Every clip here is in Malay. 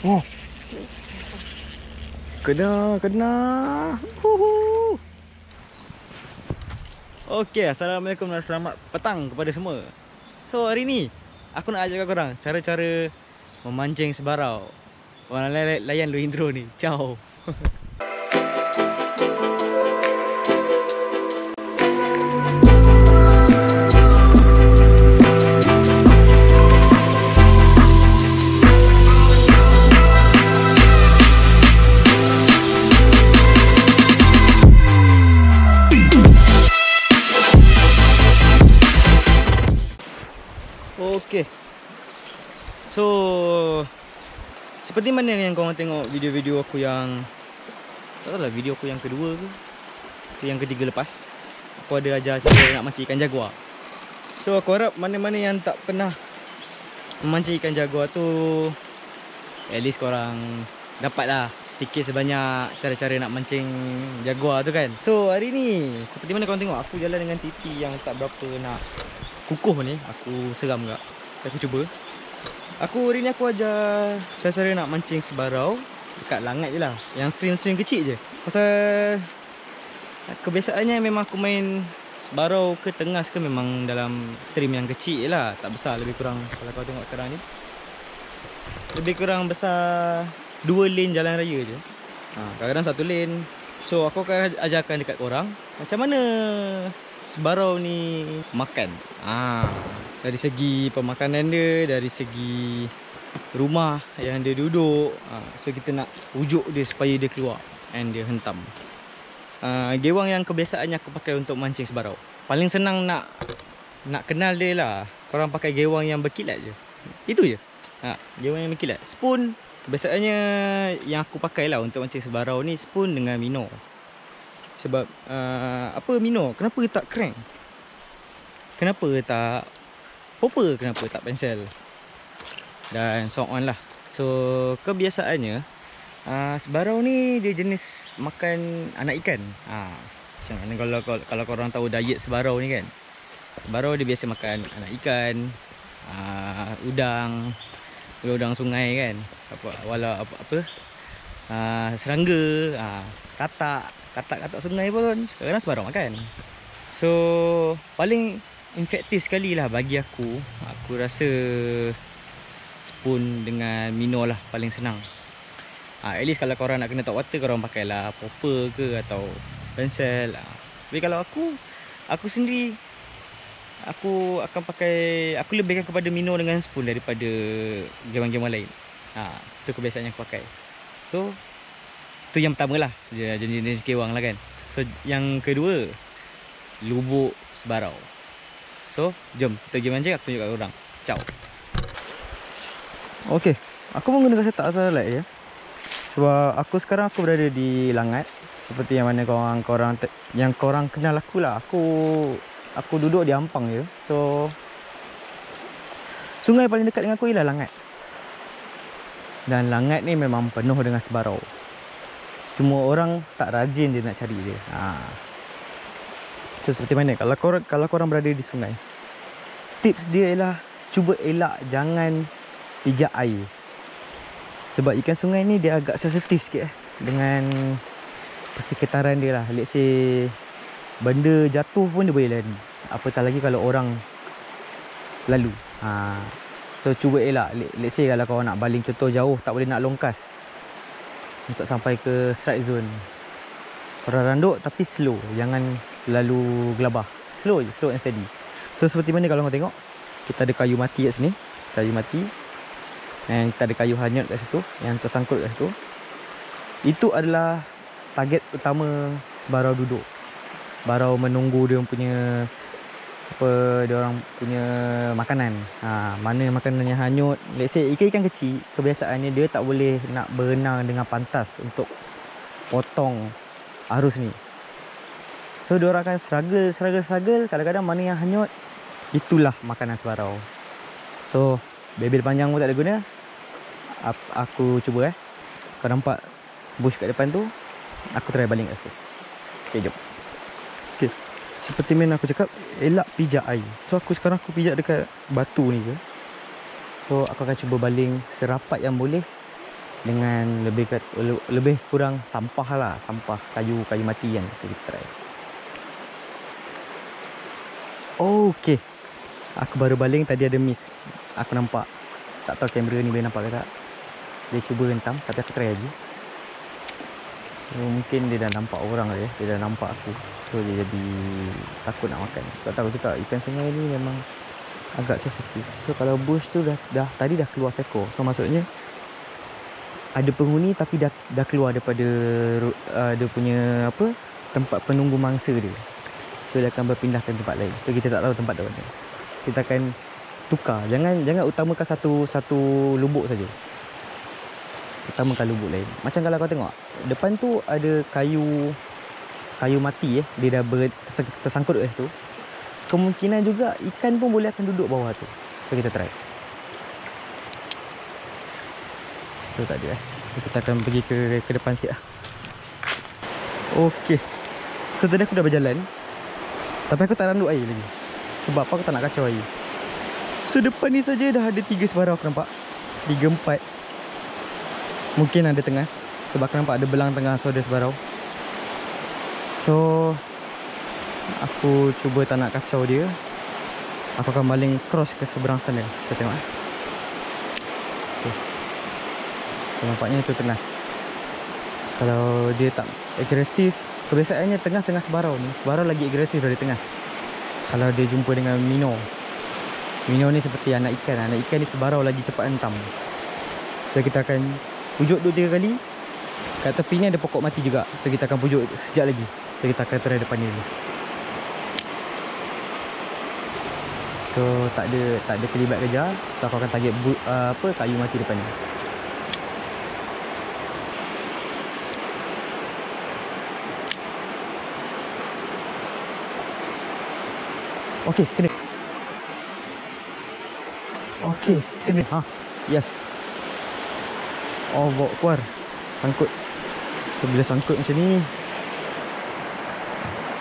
Oh, kena. Huhu. Okey, assalamualaikum dan selamat petang kepada semua. So hari ni aku nak ajar korang cara-cara memancing sebarau. Orang layan lu intro ni. Ciao. Okey. So seperti mana yang korang tengok video-video aku yang tak tahulah video aku yang kedua ke yang ketiga lepas, aku ada ajar cara nak mancing ikan jaguar. So aku harap mana-mana yang tak pernah memancing ikan jaguar tu, at least korang dapatlah sedikit sebanyak cara-cara nak mancing jaguar tu kan. So hari ni seperti mana korang tengok, aku jalan dengan tipi yang tak berapa nak kukuh ni. Aku seram tak? Aku cuba. Hari ni aku ajar cara-cara nak mancing sebarau dekat langat je lah, yang stream-stream kecil je. Pasal kebiasaannya memang aku main sebarau ke tengas ke memang dalam stream yang kecil je lah, tak besar. Lebih kurang kalau kau tengok sekarang ni, lebih kurang besar 2 lane jalan raya je, kadang-kadang 1 lane. So aku akan ajarkan dekat korang macam mana sebarau ni makan. Dari segi pemakanan dia, dari segi rumah yang dia duduk. So kita nak ujuk dia supaya dia keluar and dia hentam. Gewang yang kebiasaannya aku pakai untuk mancing sebarau, paling senang nak kenal dia lah. Korang pakai gewang yang berkilat je. Itu je. Gewang yang berkilat. Spoon kebiasaannya yang aku pakai lah untuk mancing sebarau ni, spoon dengan minnow. Sebab apa minnow, kenapa tak crank? Kenapa tak popper? Kenapa tak pensel? Dan so on lah. So kebiasaannya sebarau ni dia jenis makan anak ikan. Macam mana kalau korang tahu diet sebarau ni kan, sebarau dia biasa makan anak ikan, udang sungai kan, serangga, katak sungai pun kadang sebarau makan. So paling efektif sekali lah bagi aku rasa spoon dengan minnow lah paling senang. At least kalau korang nak kena top water, korang pakailah popper ke atau pensel. Tapi kalau aku sendiri, aku akan pakai, aku lebihkan kepada minnow dengan spoon daripada gewang-gewang lain. Itu kebiasaan yang aku pakai. So tu yang pertama lah, jenis-jenis gewang lah kan. So yang kedua, lubuk sebarau. So jom kita pergi mancing, aku tunjuk kat korang. Ciao. Okey, aku menggunakan setup satellite ya. Sebab sekarang aku berada di Langat. Seperti yang mana korang kenal aku lah. Aku duduk di Ampang je. So sungai paling dekat dengan aku ialah Langat. Dan Langat ni memang penuh dengan sebarau. Cuma orang tak rajin dia nak cari dia. So seperti mana kalau korang berada di sungai, tips dia ialah cuba elak jangan pijak air. Sebab ikan sungai ni dia agak sensitif sikit dengan persekitaran dia lah. Let's say benda jatuh pun dia boleh lari, apatah lagi kalau orang lalu. So cuba elak. Let's say kalau korang nak baling contoh jauh, tak boleh nak longkas untuk sampai ke strike zone, korang randuk tapi slow, jangan lalu gelabah. Slow je, slow and steady. So seperti mana kalau korang tengok, kita ada kayu mati kat sini, kayu mati, dan kita ada kayu hanyut kat situ yang tersangkut kat situ. Itu adalah target utama sebarau duduk. Sebarau menunggu dia punya dia orang punya makanan. Mana makanan yang hanyut. Let's say ikan-ikan kecil, kebiasaannya dia tak boleh nak berenang dengan pantas untuk potong arus ni. So dia orang akan struggle. Kadang-kadang mana yang hanyut, itulah makanan sebarau. So bebel panjang pun tak ada guna. Aku cuba kau nampak bush kat depan tu, aku try baling kat situ. Okay, jom. Okay, seperti mana aku cakap, elak pijak air. So sekarang aku pijak dekat batu ni je. So aku akan cuba baling serapat yang boleh dengan lebih kurang sampah lah, sampah kayu mati kan. So, kita try. Okay, aku baru baling tadi ada miss. Aku nampak, tak tahu kamera ni boleh nampak ke tak. Dia cuba hentam tapi aku try lagi. So, mungkin dia dah nampak orang dia. Dia dah nampak aku. So dia jadi takut nak makan. Tak tahu juga, ikan sungai ni memang agak sensitif. So kalau bush tu tadi dah keluar seekor. So maksudnya ada penghuni tapi dah keluar daripada dia punya apa, tempat penunggu mangsa dia. So dia akan berpindah ke tempat lain. So kita tak tahu tempat dia mana. Kita akan tukar. Jangan utamakan satu lubuk saja. Utamakan lubuk lain. Macam kalau kau tengok depan tu ada kayu mati dia dah tersangkut kat situ. Kemungkinan juga ikan pun boleh akan duduk bawah tu. So kita try. So tak ada So kita akan pergi ke depan sikit lah. Okay, so tadi aku dah berjalan tapi aku tak randuk air lagi. Sebab apa? Aku tak nak kacau air. So depan ni saja dah ada 3 sebarau aku nampak. 3, 4. Mungkin ada tengas. Sebab aku nampak ada belang tengah. So ada sebarau. So aku cuba tak nak kacau dia. Aku akan baling cross ke seberang sana. Kita tengok. Okay. So, nampaknya itu tengas. Kalau dia tak agresif, kebiasaannya tengas sebarau ni. Sebarau lagi agresif dari tengas. Kalau dia jumpa dengan minnow ni seperti anak ikan. Anak ikan ni sebarau lagi cepat hentam. So kita akan pujuk 2-3 kali. Kat tepi ni ada pokok mati juga. So kita akan pujuk sekejap lagi. So kita akan try depan ni dulu. So tak ada kelibat kerja. So aku akan target kayu mati depan ni. Okey, kena. Okey, kena. Yes. Oh, bawa keluar. Sangkut. So bila sangkut macam ni,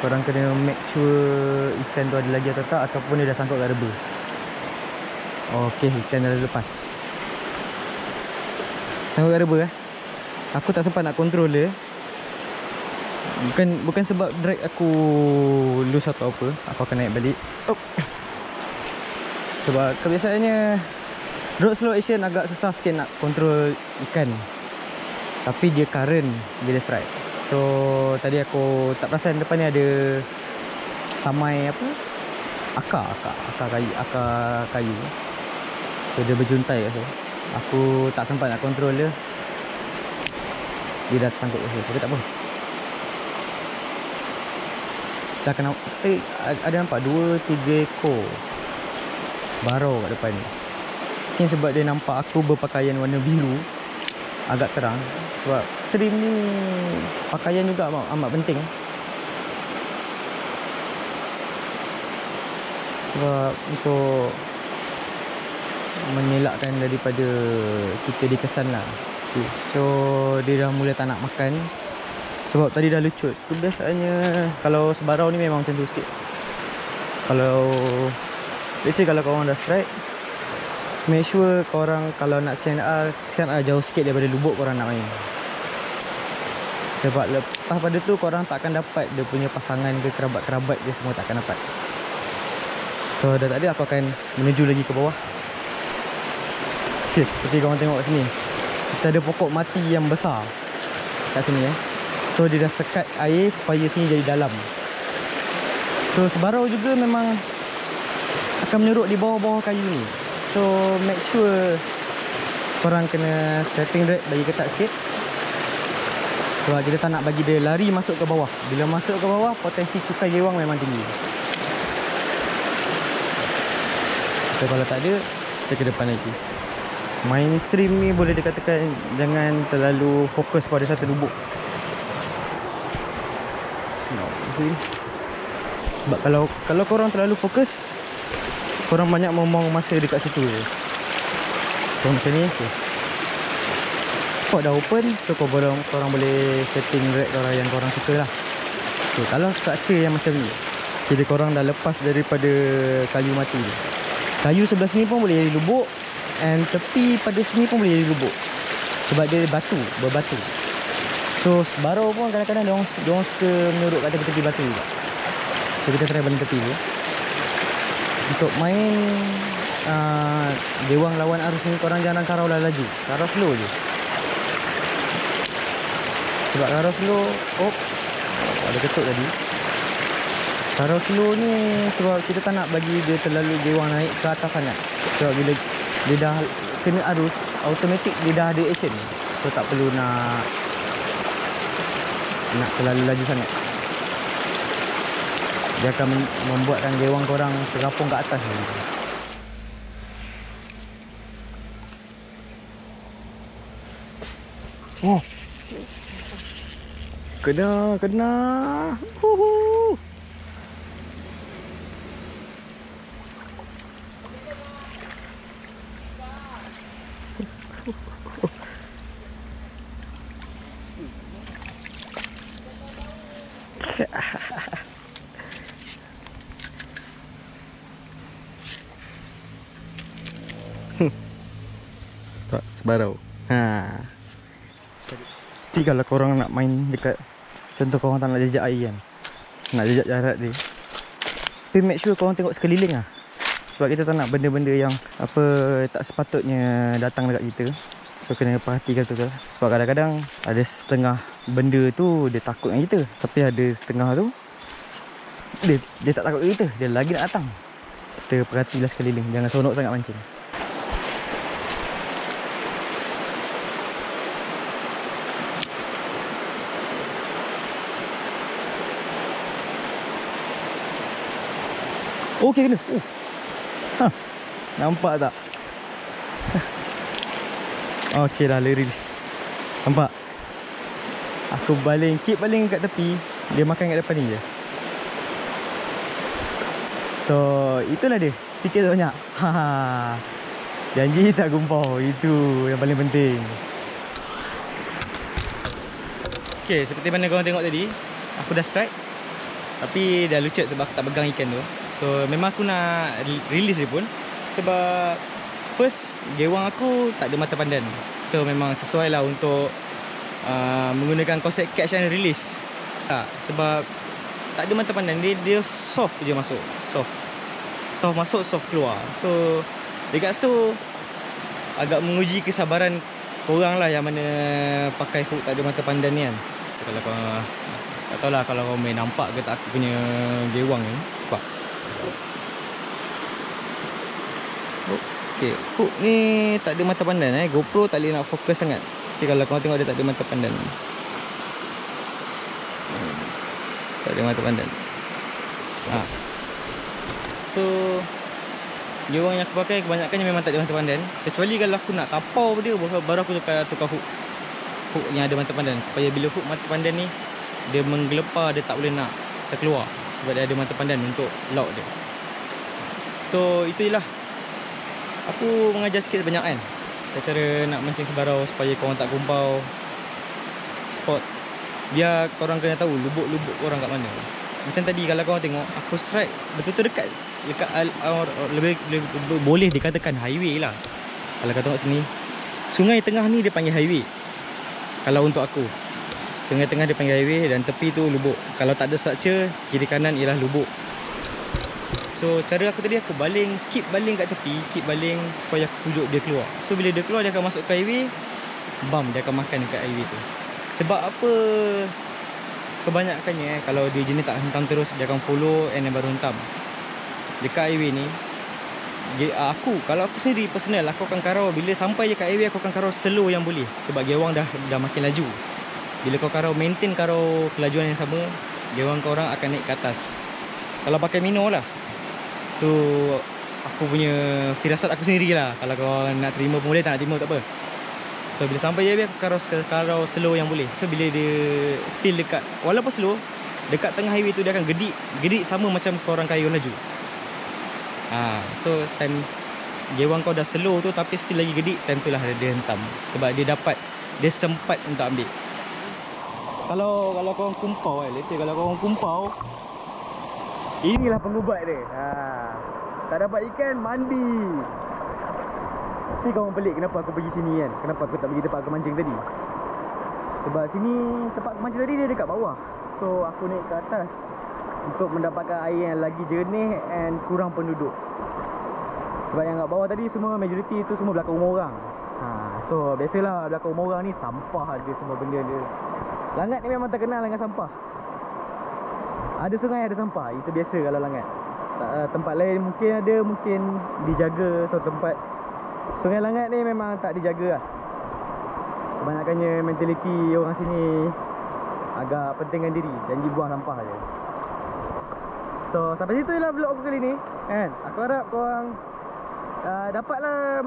korang kena make sure ikan tu ada lagi atau tak, ataupun dia dah sangkut kat reba. Okey, ikan dah lepas. Sangkut kat reba Aku tak sempat nak control dia. Bukan sebab drag aku loose atau apa. Aku akan naik balik. Sebab kebiasaannya rod slow action agak susah sikit nak control ikan. Tapi dia current bila strike. So tadi aku tak perasan depan ni ada samai apa? Akar kayu. So dia berjuntai kat situ. Aku tak sempat nak control dia. Dia dah tersangkut kat situ. Tapi tak apa. Kita akan ada nampak 2-3 ekor barau kat depan ni. Mungkin sebab dia nampak aku berpakaian warna biru, agak terang. Sebab stream ni pakaian juga amat penting. Sebab untuk mengelakkan daripada kita dikesan lah. Okay. So dia dah mula tak nak makan. Sebab tadi dah lecut. Kebiasaannya kalau sebarau ni memang macam tu sikit. Kalau kalau korang dah strike, make sure korang kalau nak CNR jauh sikit daripada lubuk korang nak main. Sebab lepas pada tu korang tak akan dapat dia punya pasangan ke kerabat-kerabat dia semua tak akan dapat. So dah tadi aku akan menuju lagi ke bawah. Okay, seperti korang tengok kat sini, kita ada pokok mati yang besar kat sini So dia dah sekat air supaya sini jadi dalam. So sebarau juga memang akan menyeruk di bawah-bawah kayu ni. So make sure korang kena setting rate bagi ketat sikit. Sebab kita tak nak bagi dia lari masuk ke bawah. Bila masuk ke bawah, potensi cukai gewang memang tinggi. So kalau tak ada, kita ke depan lagi. Main stream ni boleh dikatakan jangan terlalu fokus pada satu lubuk. Sebab kalau korang terlalu fokus, korang banyak membuang masa dekat situ je. So macam ni spot dah open. So korang boleh setting rate korang yang korang suka lah. So kalau structure yang macam ni, jadi korang dah lepas daripada kayu mati ni, kayu sebelah sini pun boleh jadi lubuk, and tepi pada sini pun boleh jadi lubuk. Sebab dia berbatu. So sebarau pun kadang-kadang diorang suka menurut kat tepi-tepi batu juga. So kita try balik tepi dulu. Untuk main gewang lawan arus ni, korang jangan karau lah laju. Karau slow je. Sebab karau slow, ada ketuk tadi. Karau slow ni sebab kita tak nak bagi dia terlalu gewang naik ke atas sangat. Sebab bila dia dah kena arus, automatik dia dah ada action. So tak perlu nak terlalu laju sangat. Dia akan membuatkan gewang korang terapung ke atas ni. Oh, kena. Huhu. Tak sebarau. Tapi kalau korang nak main dekat, contoh korang tak nak jejak air kan, nak jejak jarak dia, tapi make sure korang tengok sekeliling lah. Sebab kita tak nak benda-benda yang apa tak sepatutnya datang dekat kita. So kena perhatikan tu lah. Sebab kadang-kadang ada setengah benda tu dia takut dengan kita, tapi ada setengah tu dia tak takut dengan kita, dia lagi nak datang. Kita perhatilah sekeliling, jangan seronok sangat mancing. Okey, kena. Nampak tak? Okey dah, release. Nampak? Aku keep baling kat tepi, dia makan kat depan ni je. So, itulah dia. Sikit banyak. Janji tak gumpau. Itu yang paling penting. Okey, seperti mana korang tengok tadi, aku dah strike. Tapi dah lucet sebab aku tak pegang ikan tu. So memang aku nak release dia pun. Sebab first, gewang aku tak ada mata pandan. So memang sesuai lah untuk menggunakan konsep catch and release. Sebab tak ada mata pandan, dia soft je masuk. Soft masuk, soft keluar. So dekat situ agak menguji kesabaran korang lah yang mana pakai hook tak ada mata pandan ni kan. Kalau korang tak tahulah kalau korang main nampak ke tak aku punya gewang ni. Nampak? Okay, hook ni tak ada mata pandan GoPro tak boleh nak fokus sangat. Okay, kalau korang tengok dia tak ada mata pandan. Tak ada mata pandan. So gewang yang aku pakai kebanyakannya memang tak ada mata pandan. Kecuali kalau aku nak tapau dia, baru aku tukar hook yang ada mata pandan. Supaya bila hook mata pandan ni dia menggelepar, dia tak boleh nak terkeluar. Sebab dia ada mata pandan untuk lock dia. So itu je lah. Aku mengajar sikit sebanyak kan cara nak mancing sebarau supaya korang tak gumpau spot. Biar korang kena tahu lubuk-lubuk korang kat mana. Macam tadi kalau korang tengok, aku strike betul-betul dekat lebih boleh dikatakan highway lah. Kalau kau tengok sini, sungai tengah ni dia panggil highway. Kalau untuk aku, sungai tengah dia panggil highway dan tepi tu lubuk. Kalau tak ada structure, kiri kanan ialah lubuk. So cara aku tadi, aku keep baling kat tepi, keep baling supaya aku pujuk dia keluar. So bila dia keluar, dia akan masuk ke highway, dia akan makan dekat highway tu. Sebab apa? Kebanyakannya kalau dia jenis tak hentam terus, dia akan follow and then baru hentam. Dekat highway ni, kalau aku sendiri personal, aku akan karau. Bila sampai je kat highway, aku akan karau slow yang boleh. Sebab gewang dah makin laju. Bila kau karau, maintain karau kelajuan yang sama, gewang kau orang akan naik ke atas. Kalau pakai minor lah, tu aku punya firasat aku sendiri lah. Kalau kau nak terima pun boleh, tak nak terima tak apa. So bila sampai je, aku karau slow yang boleh. So bila dia still dekat, walaupun slow, dekat tengah highway tu dia akan gedik sama macam kau orang kayu laju. So time gewang kau dah slow tu tapi still lagi gedik, time tu lah dia hentam. Sebab dia sempat untuk ambil. Kalau korang kumpau let's say kalau korang kumpau, inilah pengubat dia. Tak dapat ikan, mandi. Ni kawan pelik kenapa aku pergi sini kan. Kenapa aku tak pergi tempat aku mancing tadi. Sebab sini tempat aku mancing tadi dia dekat bawah. So aku naik ke atas untuk mendapatkan air yang lagi jernih and kurang penduduk. Sebab yang kat bawah tadi semua majoriti tu semua belakang rumah orang. So biasalah belakang rumah orang ni sampah ada semua benda dia. Langat ni memang terkenal dengan sampah. Ada sungai ada sampah. Itu biasa kalau Langat. Tempat lain mungkin ada, mungkin dijaga. So tempat Sungai Langat ni memang tak dijaga lah. Kebanyakannya mentaliti orang sini agak pentingkan diri, janji buang sampah je. So sampai situ je lah vlog aku kali ni kan. Aku harap korang dapatlah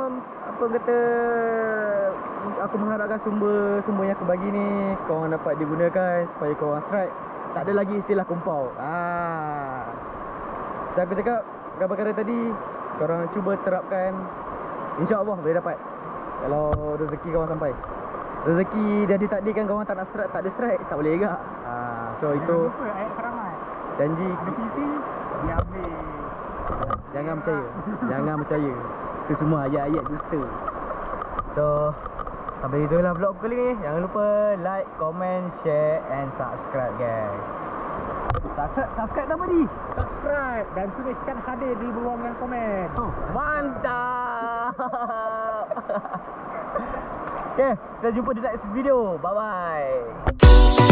apa kata, aku mengharapkan sumber yang aku bagi ni korang dapat digunakan supaya korang strike. Tak ada lagi istilah kumpau. Macam aku cakap perkara tadi, korang cuba terapkan, InsyaAllah boleh dapat. Kalau rezeki korang sampai. Rezeki dah ditakdirkan korang tak nak strike, tak ada strike, tak boleh juga. So jangan itu lupa ayat keramat. Janji ada PC diambil. Jangan percaya. Jangan percaya. Itu semua ayat-ayat dusta. So sampai itu lah vlog kali ni. Jangan lupa like, comment, share and subscribe guys. Subscribe apa ni? Subscribe dan tuliskan hadir di ruangan komen. Mantap. Okay, kita jumpa di next video. Bye bye.